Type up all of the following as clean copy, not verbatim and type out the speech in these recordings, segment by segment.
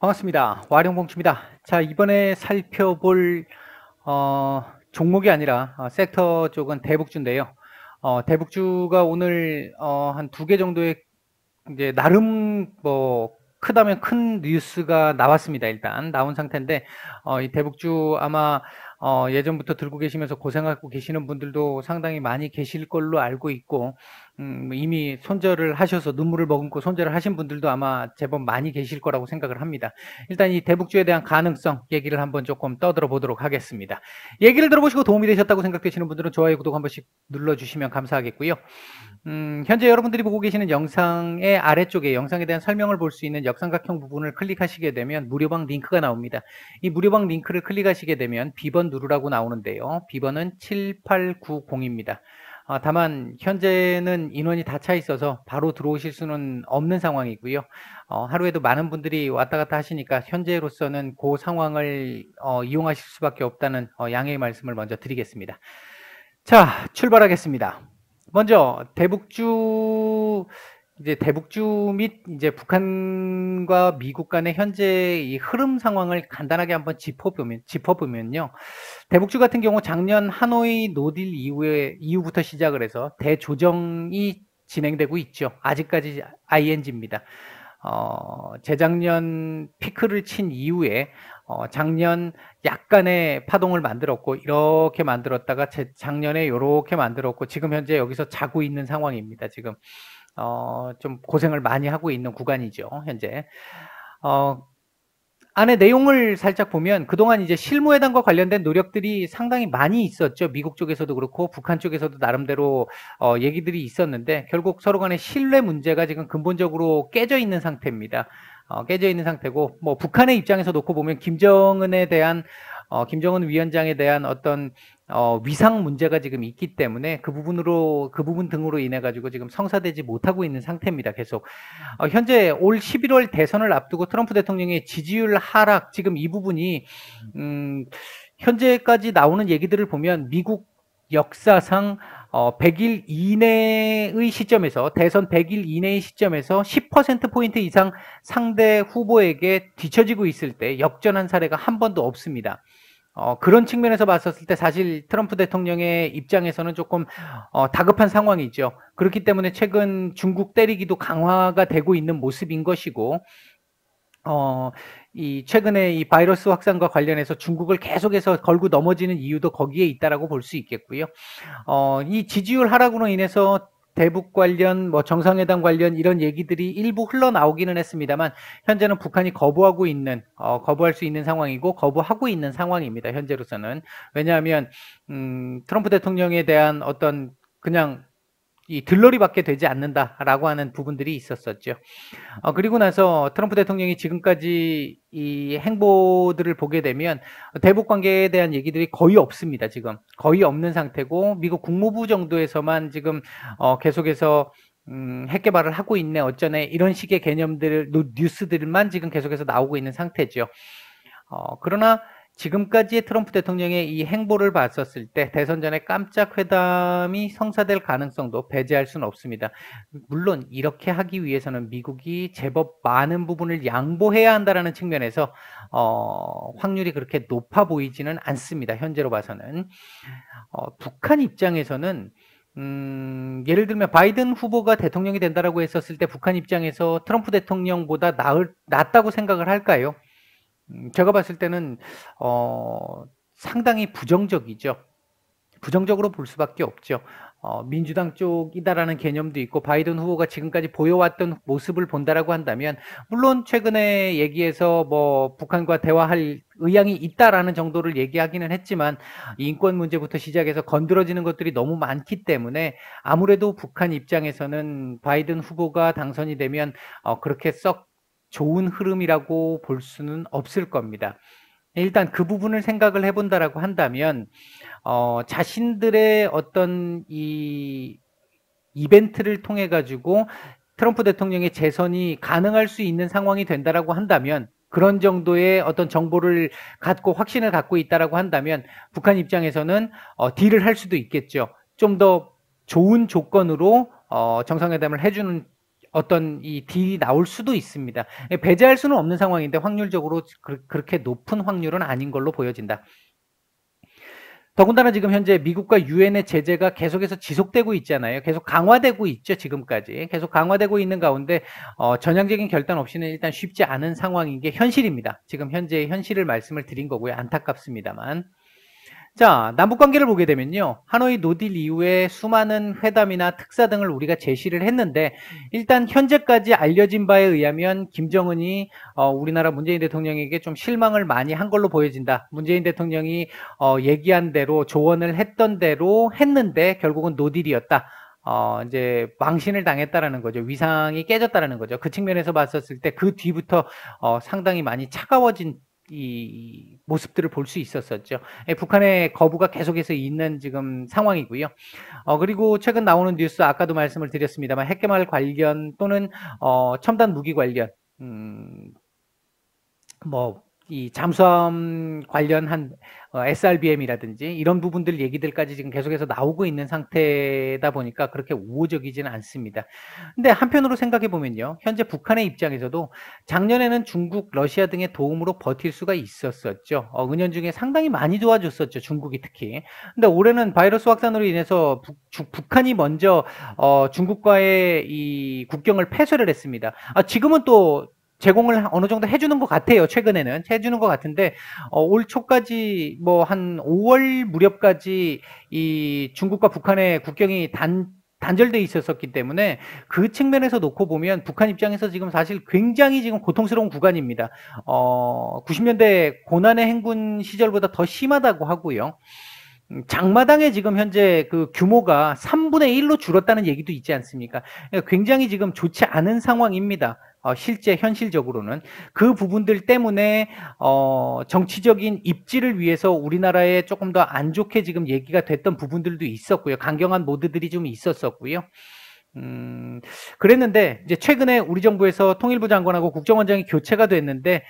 반갑습니다. 와룡봉추입니다. 자, 이번에 살펴볼 종목이 아니라 섹터 쪽은 대북주인데요. 대북주가 오늘 한 두 개 정도의 이제 나름 뭐 크다면 큰 뉴스가 나왔습니다. 일단 나온 상태인데 이 대북주 아마 예전부터 들고 계시면서 고생하고 계시는 분들도 상당히 많이 계실 걸로 알고 있고 이미 손절을 하셔서 눈물을 머금고 손절을 하신 분들도 아마 제법 많이 계실 거라고 생각을 합니다. 일단 이 대북주에 대한 가능성 얘기를 한번 조금 떠들어 보도록 하겠습니다. 얘기를 들어보시고 도움이 되셨다고 생각되시는 분들은 좋아요, 구독 한 번씩 눌러주시면 감사하겠고요. 현재 여러분들이 보고 계시는 영상의 아래쪽에 영상에 대한 설명을 볼 수 있는 역삼각형 부분을 클릭하시게 되면 무료방 링크가 나옵니다. 이 무료방 링크를 클릭하시게 되면 B번 누르라고 나오는데요. B번은 7890입니다. 다만 현재는 인원이 다 차 있어서 바로 들어오실 수는 없는 상황이고요. 하루에도 많은 분들이 왔다 갔다 하시니까 현재로서는 그 상황을 이용하실 수밖에 없다는 양해의 말씀을 먼저 드리겠습니다. 자, 출발하겠습니다. 먼저 대북주 및 이제 북한과 미국 간의 현재 이 흐름 상황을 간단하게 한번 짚어보면요. 대북주 같은 경우 작년 하노이 노딜 이후부터 시작을 해서 대조정이 진행되고 있죠. 아직까지 ING입니다. 재작년 피크를 친 이후에 작년 약간의 파동을 만들었고 이렇게 만들었다가 작년에 이렇게 만들었고 지금 현재 여기서 자고 있는 상황입니다. 지금 좀 고생을 많이 하고 있는 구간이죠. 현재 안에 내용을 살짝 보면 그동안 이제 실무회담과 관련된 노력들이 상당히 많이 있었죠. 미국 쪽에서도 그렇고 북한 쪽에서도 나름대로 얘기들이 있었는데 결국 서로 간의 신뢰 문제가 지금 근본적으로 깨져 있는 상태입니다. 깨져 있는 상태고 뭐 북한의 입장에서 놓고 보면 김정은 위원장에 대한 어떤 위상 문제가 지금 있기 때문에 그 부분 등으로 인해 가지고 지금 성사되지 못하고 있는 상태입니다. 계속 현재 올 11월 대선을 앞두고 트럼프 대통령의 지지율 하락 지금 이 부분이 현재까지 나오는 얘기들을 보면 미국 역사상 100일 이내의 시점에서 대선 100일 이내의 시점에서 10%포인트 이상 상대 후보에게 뒤처지고 있을 때 역전한 사례가 한 번도 없습니다. 그런 측면에서 봤었을 때 사실 트럼프 대통령의 입장에서는 조금 다급한 상황이죠. 그렇기 때문에 최근 중국 때리기도 강화가 되고 있는 모습인 것이고 이 최근에 이 바이러스 확산과 관련해서 중국을 계속해서 걸고 넘어지는 이유도 거기에 있다라고 볼 수 있겠고요. 이 지지율 하락으로 인해서 대북 관련, 뭐 정상회담 관련 이런 얘기들이 일부 흘러나오기는 했습니다만 현재는 북한이 거부할 수 있는 상황이고 거부하고 있는 상황입니다. 현재로서는. 왜냐하면 트럼프 대통령에 대한 어떤 그냥 이 들러리밖에 되지 않는다라고 하는 부분들이 있었었죠. 그리고 나서 트럼프 대통령이 지금까지 이 행보들을 보게 되면 대북 관계에 대한 얘기들이 거의 없습니다. 지금 거의 없는 상태고 미국 국무부 정도에서만 지금 계속해서 핵 개발을 하고 있네 어쩌네 이런 식의 뉴스들만 지금 계속해서 나오고 있는 상태죠. 그러나 지금까지의 트럼프 대통령의 이 행보를 봤었을 때 대선 전에 깜짝 회담이 성사될 가능성도 배제할 수는 없습니다. 물론 이렇게 하기 위해서는 미국이 제법 많은 부분을 양보해야 한다는 측면에서 확률이 그렇게 높아 보이지는 않습니다. 현재로 봐서는. 북한 입장에서는 예를 들면 바이든 후보가 대통령이 된다라고 했었을 때 북한 입장에서 트럼프 대통령보다 낫다고 생각을 할까요? 제가 봤을 때는 상당히 부정적이죠. 부정적으로 볼 수밖에 없죠. 민주당 쪽이다라는 개념도 있고 바이든 후보가 지금까지 보여왔던 모습을 본다라고 한다면 물론 최근에 얘기해서 뭐 북한과 대화할 의향이 있다라는 정도를 얘기하기는 했지만 인권 문제부터 시작해서 건드려지는 것들이 너무 많기 때문에 아무래도 북한 입장에서는 바이든 후보가 당선이 되면 그렇게 썩 좋은 흐름이라고 볼 수는 없을 겁니다. 일단 그 부분을 생각을 해본다라고 한다면 자신들의 어떤 이 이벤트를 통해 가지고 트럼프 대통령의 재선이 가능할 수 있는 상황이 된다라고 한다면 그런 정도의 어떤 정보를 갖고 확신을 갖고 있다라고 한다면 북한 입장에서는 딜을 할 수도 있겠죠. 좀 더 좋은 조건으로 정상회담을 해주는 어떤 이 딜이 나올 수도 있습니다. 배제할 수는 없는 상황인데 확률적으로 그렇게 높은 확률은 아닌 걸로 보여진다. 더군다나 지금 현재 미국과 유엔의 제재가 계속해서 지속되고 있잖아요. 계속 강화되고 있죠, 지금까지. 계속 강화되고 있는 가운데 전향적인 결단 없이는 일단 쉽지 않은 상황인 게 현실입니다. 지금 현재의 현실을 말씀을 드린 거고요. 안타깝습니다만. 자, 남북관계를 보게 되면요. 하노이 노딜 이후에 수많은 회담이나 특사 등을 우리가 제시를 했는데 일단 현재까지 알려진 바에 의하면 김정은이 우리나라 문재인 대통령에게 좀 실망을 많이 한 걸로 보여진다. 문재인 대통령이 얘기한 대로 조언을 했던 대로 했는데 결국은 노딜이었다. 이제 망신을 당했다라는 거죠. 위상이 깨졌다라는 거죠. 그 측면에서 봤었을 때 그 뒤부터 상당히 많이 차가워진 이 모습들을 볼 수 있었었죠. 북한의 거부가 계속해서 있는 지금 상황이고요. 그리고 최근 나오는 뉴스 아까도 말씀을 드렸습니다만 핵개발 관련 또는 첨단 무기 관련 이 잠수함 관련한 SRBM이라든지 이런 부분들 얘기들까지 지금 계속해서 나오고 있는 상태다 보니까 그렇게 우호적이지는 않습니다. 근데 한편으로 생각해 보면요. 현재 북한의 입장에서도 작년에는 중국, 러시아 등의 도움으로 버틸 수가 있었었죠. 은연중에 상당히 많이 도와줬었죠. 중국이 특히. 근데 올해는 바이러스 확산으로 인해서 북한이 먼저 중국과의 이 국경을 폐쇄를 했습니다. 지금은 또 제공을 어느 정도 해주는 것 같아요. 최근에는 해주는 것 같은데 올 초까지 뭐 한 5월 무렵까지 이 중국과 북한의 국경이 단절돼 있었기 때문에 그 측면에서 놓고 보면 북한 입장에서 지금 사실 굉장히 지금 고통스러운 구간입니다. 90년대 고난의 행군 시절보다 더 심하다고 하고요. 장마당에 지금 현재 그 규모가 3분의 1로 줄었다는 얘기도 있지 않습니까? 굉장히 지금 좋지 않은 상황입니다. 실제 현실적으로는 그 부분들 때문에 정치적인 입지를 위해서 우리나라에 조금 더 안 좋게 지금 얘기가 됐던 부분들도 있었고요. 강경한 모드들이 좀 있었었고요. 그랬는데 이제 최근에 우리 정부에서 통일부 장관하고 국정원장이 교체가 됐는데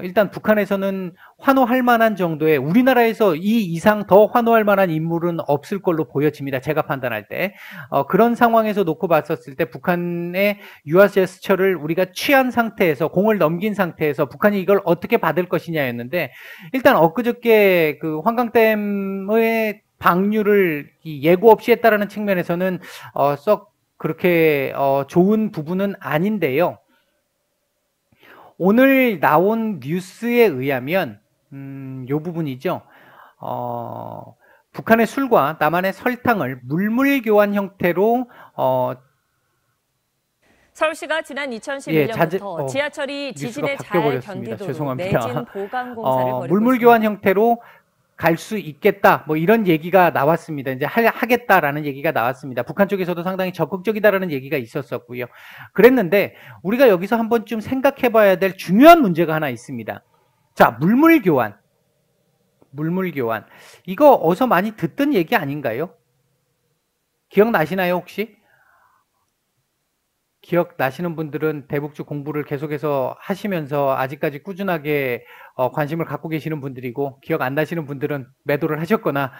일단 북한에서는 환호할 만한 정도의 우리나라에서 이 이상 더 환호할 만한 인물은 없을 걸로 보여집니다. 제가 판단할 때 그런 상황에서 놓고 봤었을 때 북한의 유화 제스처를 우리가 취한 상태에서 공을 넘긴 상태에서 북한이 이걸 어떻게 받을 것이냐였는데 일단 엊그저께 그 환강댐의 방류를 예고 없이 했다라는 측면에서는 썩 그렇게 좋은 부분은 아닌데요. 오늘 나온 뉴스에 의하면 이 부분이죠. 북한의 술과 남한의 설탕을 물물 교환 형태로 서울시가 지난 2011년부터 지하철이 지진에 잘 견디도록 내진 보강 공사를 벌이고 물물 교환 형태로 갈 수 있겠다 뭐 이런 얘기가 나왔습니다. 이제 하겠다라는 얘기가 나왔습니다. 북한 쪽에서도 상당히 적극적이다라는 얘기가 있었었고요. 그랬는데 우리가 여기서 한 번쯤 생각해 봐야 될 중요한 문제가 하나 있습니다. 자, 물물 교환 이거 어디서 많이 듣던 얘기 아닌가요? 기억나시나요 혹시? 기억나시는 분들은 대북주 공부를 계속해서 하시면서 아직까지 꾸준하게 관심을 갖고 계시는 분들이고, 기억 안 나시는 분들은 매도를 하셨거나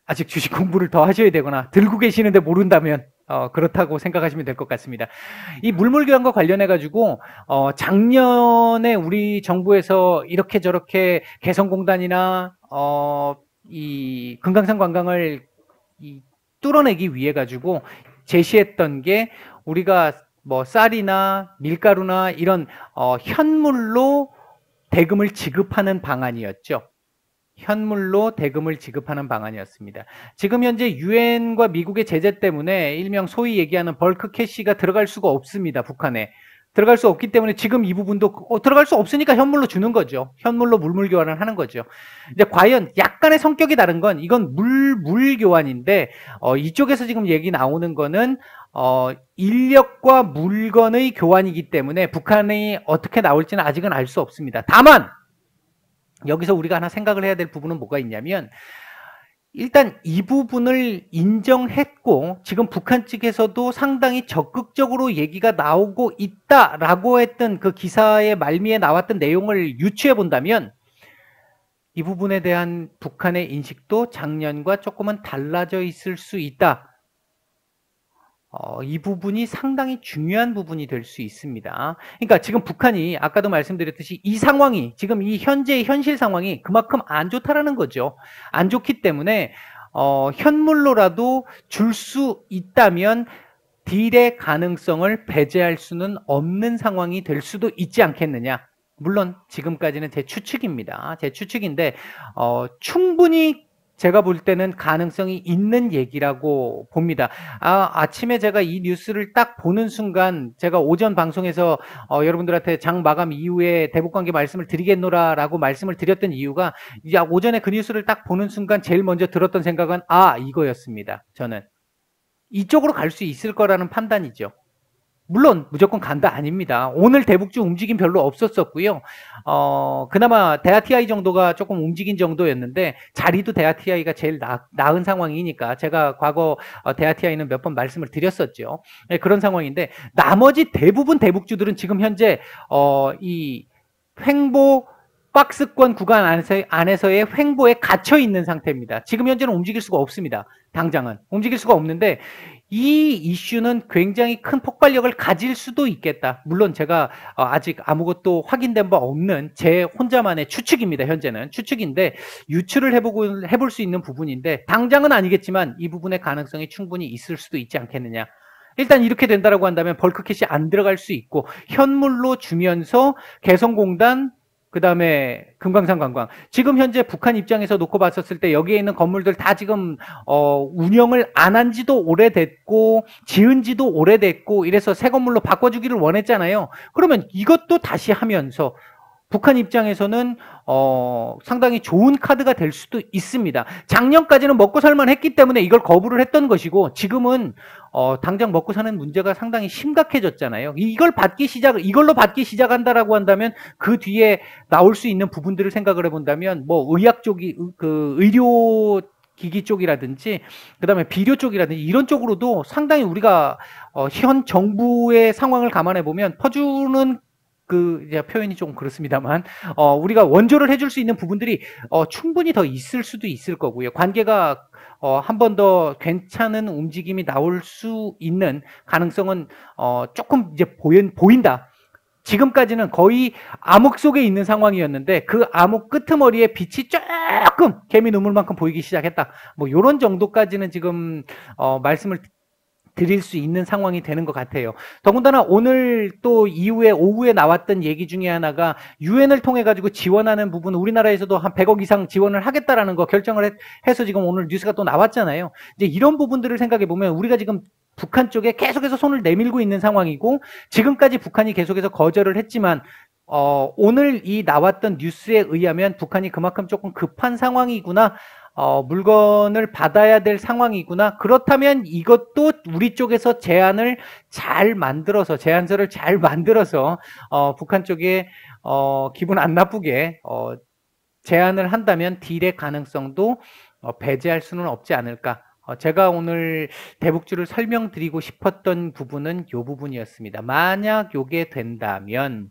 아직 주식 공부를 더 하셔야 되거나 들고 계시는데 모른다면 그렇다고 생각하시면 될 것 같습니다. 이 물물교환과 관련해 가지고 작년에 우리 정부에서 이렇게 저렇게 개성공단이나 이 금강산 관광을 뚫어내기 위해 가지고 제시했던 게 우리가 뭐 쌀이나 밀가루나 이런 현물로 대금을 지급하는 방안이었죠. 현물로 대금을 지급하는 방안이었습니다. 지금 현재 유엔과 미국의 제재 때문에 일명 소위 얘기하는 벌크 캐시가 들어갈 수가 없습니다. 북한에. 들어갈 수 없기 때문에 지금 이 부분도 들어갈 수 없으니까 현물로 주는 거죠. 현물로 물물 교환을 하는 거죠. 이제 과연 약간의 성격이 다른 건 이건 물 교환인데 이쪽에서 지금 얘기 나오는 거는 인력과 물건의 교환이기 때문에 북한이 어떻게 나올지는 아직은 알 수 없습니다. 다만 여기서 우리가 하나 생각을 해야 될 부분은 뭐가 있냐면 일단 이 부분을 인정했고 지금 북한 측에서도 상당히 적극적으로 얘기가 나오고 있다라고 했던 그 기사의 말미에 나왔던 내용을 유추해 본다면 이 부분에 대한 북한의 인식도 작년과 조금은 달라져 있을 수 있다. 이 부분이 상당히 중요한 부분이 될 수 있습니다. 그러니까 지금 북한이 아까도 말씀드렸듯이 이 상황이 지금 이 현재의 현실 상황이 그만큼 안 좋다라는 거죠. 안 좋기 때문에 현물로라도 줄 수 있다면 딜의 가능성을 배제할 수는 없는 상황이 될 수도 있지 않겠느냐. 물론 지금까지는 제 추측입니다. 제 추측인데 충분히 제가 볼 때는 가능성이 있는 얘기라고 봅니다. 아침에 제가 이 뉴스를 딱 보는 순간 제가 오전 방송에서 여러분들한테 장 마감 이후에 대북관계 말씀을 드리겠노라라고 말씀을 드렸던 이유가 이제 오전에 그 뉴스를 딱 보는 순간 제일 먼저 들었던 생각은 이거였습니다. 저는 이쪽으로 갈 수 있을 거라는 판단이죠. 물론 무조건 간다 아닙니다. 오늘 대북주 움직임 별로 없었었고요. 그나마 대하TI 정도가 조금 움직인 정도였는데 자리도 대하TI가 제일 나은 상황이니까 제가 과거 대하TI는 몇 번 말씀을 드렸었죠. 네, 그런 상황인데 나머지 대부분 대북주들은 지금 현재 이 횡보 박스권 구간 안에서의 횡보에 갇혀 있는 상태입니다. 지금 현재는 움직일 수가 없습니다. 당장은 움직일 수가 없는데 이 이슈는 굉장히 큰 폭발력을 가질 수도 있겠다. 물론 제가 아직 아무것도 확인된 바 없는 제 혼자만의 추측입니다. 현재는 추측인데 유추를 해볼 수 있는 부분인데 당장은 아니겠지만 이 부분의 가능성이 충분히 있을 수도 있지 않겠느냐. 일단 이렇게 된다라고 한다면 벌크캣이 안 들어갈 수 있고 현물로 주면서 개성공단 그 다음에 금강산 관광. 지금 현재 북한 입장에서 놓고 봤었을 때 여기에 있는 건물들 다 지금 운영을 안 한 지도 오래됐고 지은 지도 오래됐고 이래서 새 건물로 바꿔주기를 원했잖아요. 그러면 이것도 다시 하면서 북한 입장에서는 상당히 좋은 카드가 될 수도 있습니다. 작년까지는 먹고 살만 했기 때문에 이걸 거부를 했던 것이고 지금은 당장 먹고 사는 문제가 상당히 심각해졌잖아요. 이걸로 받기 시작한다라고 한다면 그 뒤에 나올 수 있는 부분들을 생각을 해본다면 뭐 의학 쪽이 의료 기기 쪽이라든지 그다음에 비료 쪽이라든지 이런 쪽으로도 상당히 우리가 현 정부의 상황을 감안해 보면 퍼주는 이제 표현이 조금 그렇습니다만, 우리가 원조를 해줄 수 있는 부분들이, 충분히 더 있을 수도 있을 거고요. 관계가, 한 번 더 괜찮은 움직임이 나올 수 있는 가능성은, 조금 이제 보인다. 지금까지는 거의 암흑 속에 있는 상황이었는데, 그 암흑 끄트머리에 빛이 조금 개미 눈물만큼 보이기 시작했다. 뭐, 요런 정도까지는 지금, 말씀을 드릴 수 있는 상황이 되는 것 같아요. 더군다나 오늘 또 이후에 오후에 나왔던 얘기 중에 하나가 유엔을 통해 가지고 지원하는 부분 우리나라에서도 한 100억 이상 지원을 하겠다라는 거 결정을 해서 지금 오늘 뉴스가 또 나왔잖아요. 이제 이런 부분들을 생각해 보면 우리가 지금 북한 쪽에 계속해서 손을 내밀고 있는 상황이고 지금까지 북한이 계속해서 거절을 했지만 오늘 이 나왔던 뉴스에 의하면 북한이 그만큼 조금 급한 상황이구나. 물건을 받아야 될 상황이구나. 그렇다면 이것도 우리 쪽에서 제안서를 잘 만들어서 북한 쪽에 기분 안 나쁘게 제안을 한다면 딜의 가능성도 배제할 수는 없지 않을까. 제가 오늘 대북주를 설명드리고 싶었던 부분은 이 부분이었습니다. 만약 이게 된다면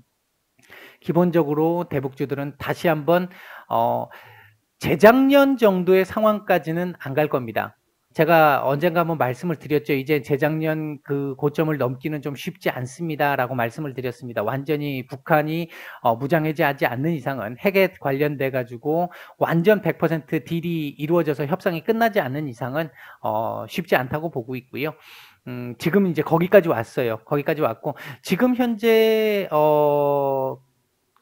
기본적으로 대북주들은 다시 한번 재작년 정도의 상황까지는 안 갈 겁니다. 제가 언젠가 한번 말씀을 드렸죠. 이제 재작년 그 고점을 넘기는 좀 쉽지 않습니다라고 말씀을 드렸습니다. 완전히 북한이 무장해제하지 않는 이상은 핵에 관련돼 가지고 완전 100% 딜이 이루어져서 협상이 끝나지 않는 이상은 쉽지 않다고 보고 있고요. 지금 이제 거기까지 왔어요. 거기까지 왔고 지금 현재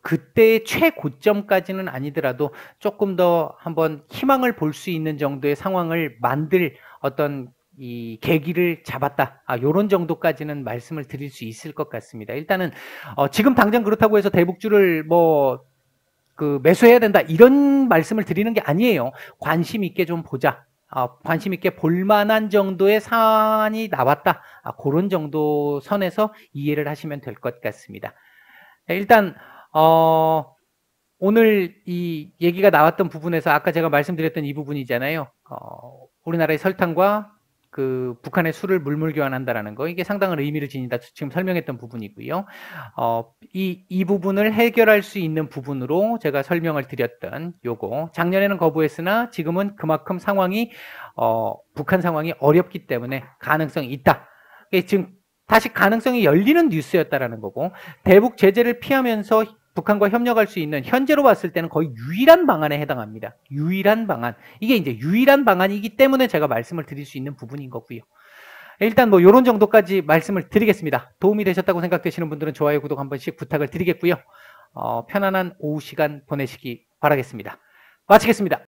그때의 최고점까지는 아니더라도 조금 더 한번 희망을 볼 수 있는 정도의 상황을 만들 어떤 이 계기를 잡았다. 요런 정도까지는 말씀을 드릴 수 있을 것 같습니다. 일단은 지금 당장 그렇다고 해서 대북주를 매수해야 된다 이런 말씀을 드리는 게 아니에요. 관심 있게 좀 보자. 관심 있게 볼만한 정도의 사안이 나왔다. 그런 정도 선에서 이해를 하시면 될 것 같습니다. 일단 오늘 이 얘기가 나왔던 부분에서 아까 제가 말씀드렸던 이 부분이잖아요. 우리나라의 설탕과 그 북한의 술을 물물 교환한다라는 거, 이게 상당한 의미를 지닌다. 지금 설명했던 부분이고요. 이 부분을 해결할 수 있는 부분으로 제가 설명을 드렸던 요거. 작년에는 거부했으나 지금은 그만큼 상황이 북한 상황이 어렵기 때문에 가능성이 있다. 지금 다시 가능성이 열리는 뉴스였다라는 거고, 대북 제재를 피하면서 북한과 협력할 수 있는, 현재로 봤을 때는 거의 유일한 방안에 해당합니다. 유일한 방안. 이게 이제 유일한 방안이기 때문에 제가 말씀을 드릴 수 있는 부분인 거고요. 일단 뭐 요런 정도까지 말씀을 드리겠습니다. 도움이 되셨다고 생각되시는 분들은 좋아요, 구독 한 번씩 부탁을 드리겠고요. 편안한 오후 시간 보내시기 바라겠습니다. 마치겠습니다.